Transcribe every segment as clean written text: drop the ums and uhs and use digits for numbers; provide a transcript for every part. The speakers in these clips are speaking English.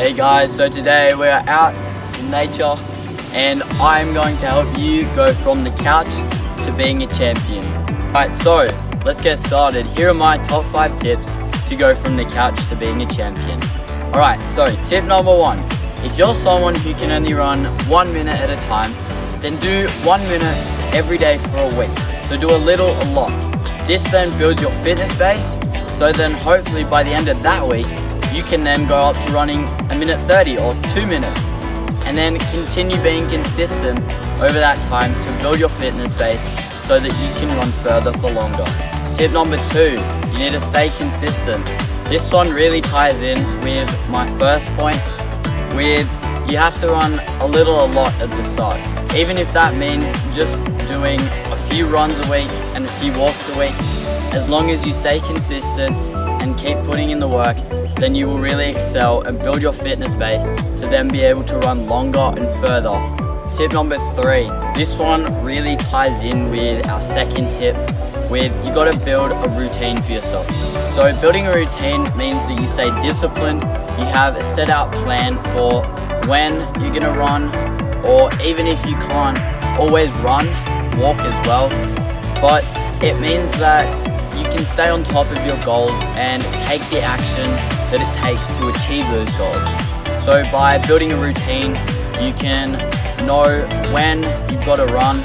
Hey guys, so today we are out in nature and I'm going to help you go from the couch to being a champion. Alright, so let's get started. Here are my top 5 tips to go from the couch to being a champion. Alright, so tip number 1. If you're someone who can only run 1 minute at a time, then do 1 minute every day for a week. So do a little, a lot. This then builds your fitness base, so then hopefully by the end of that week, you can then go up to running 1:30 or 2 minutes and then continue being consistent over that time to build your fitness base so that you can run further for longer. Tip number 2, you need to stay consistent. This one really ties in with my first point with you have to run a little, a lot at the start. Even if that means just doing a few runs a week and a few walks a week, as long as you stay consistent and keep putting in the work, then you will really excel and build your fitness base to then be able to run longer and further. Tip number 3, this one really ties in with our second tip with you got to build a routine for yourself. So building a routine means that you stay disciplined, you have a set out plan for when you're going to run, or even if you can't always run, walk as well. But it means that you can stay on top of your goals and take the action that it takes to achieve those goals. So by building a routine, you can know when you've got to run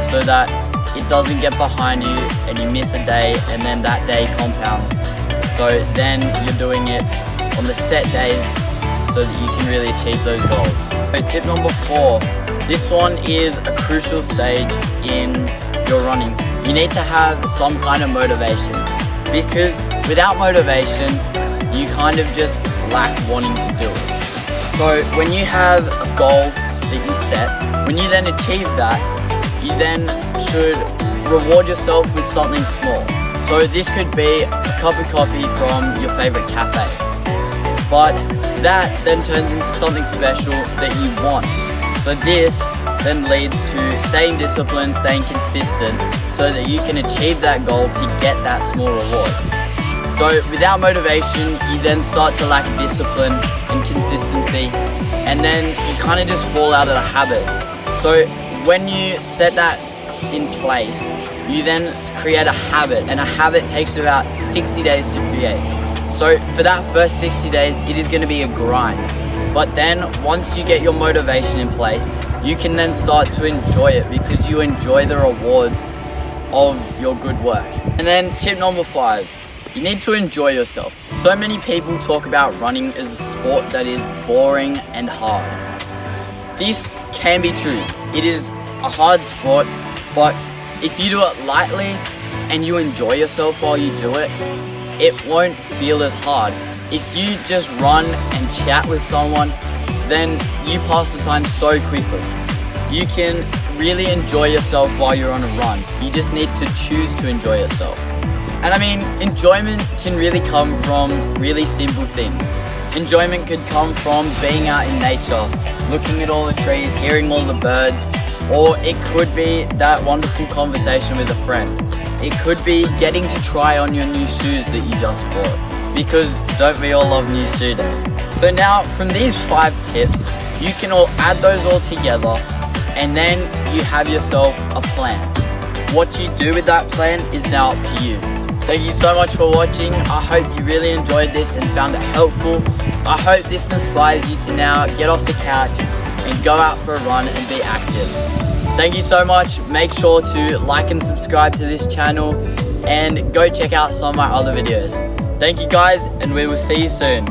so that it doesn't get behind you and you miss a day and then that day compounds. So then you're doing it on the set days so that you can really achieve those goals. So tip number 4, this one is a crucial stage in your running. You need to have some kind of motivation, because without motivation, you kind of just lack wanting to do it. So when you have a goal that you set, when you then achieve that, you then should reward yourself with something small. So this could be a cup of coffee from your favorite cafe, but that then turns into something special that you want. So this then leads to staying disciplined, staying consistent, so that you can achieve that goal to get that small reward. So without motivation, you then start to lack discipline and consistency, and then you kind of just fall out of the habit. So when you set that in place, you then create a habit, and a habit takes about 60 days to create. So for that first 60 days, it is going to be a grind. But then once you get your motivation in place, you can then start to enjoy it because you enjoy the rewards of your good work. And then tip number 5, you need to enjoy yourself. So many people talk about running as a sport that is boring and hard. This can be true. It is a hard sport, but if you do it lightly and you enjoy yourself while you do it, it won't feel as hard. If you just run and chat with someone, then you pass the time so quickly. You can really enjoy yourself while you're on a run. You just need to choose to enjoy yourself. And I mean, enjoyment can really come from really simple things. Enjoyment could come from being out in nature, looking at all the trees, hearing all the birds, or it could be that wonderful conversation with a friend. It could be getting to try on your new shoes that you just bought, because don't we all love new shoe day? So now from these 5 tips, you can all add those all together, and then you have yourself a plan. What you do with that plan is now up to you. Thank you so much for watching. I hope you really enjoyed this and found it helpful. I hope this inspires you to now get off the couch and go out for a run and be active. Thank you so much. Make sure to like and subscribe to this channel and go check out some of my other videos. Thank you guys, and we will see you soon.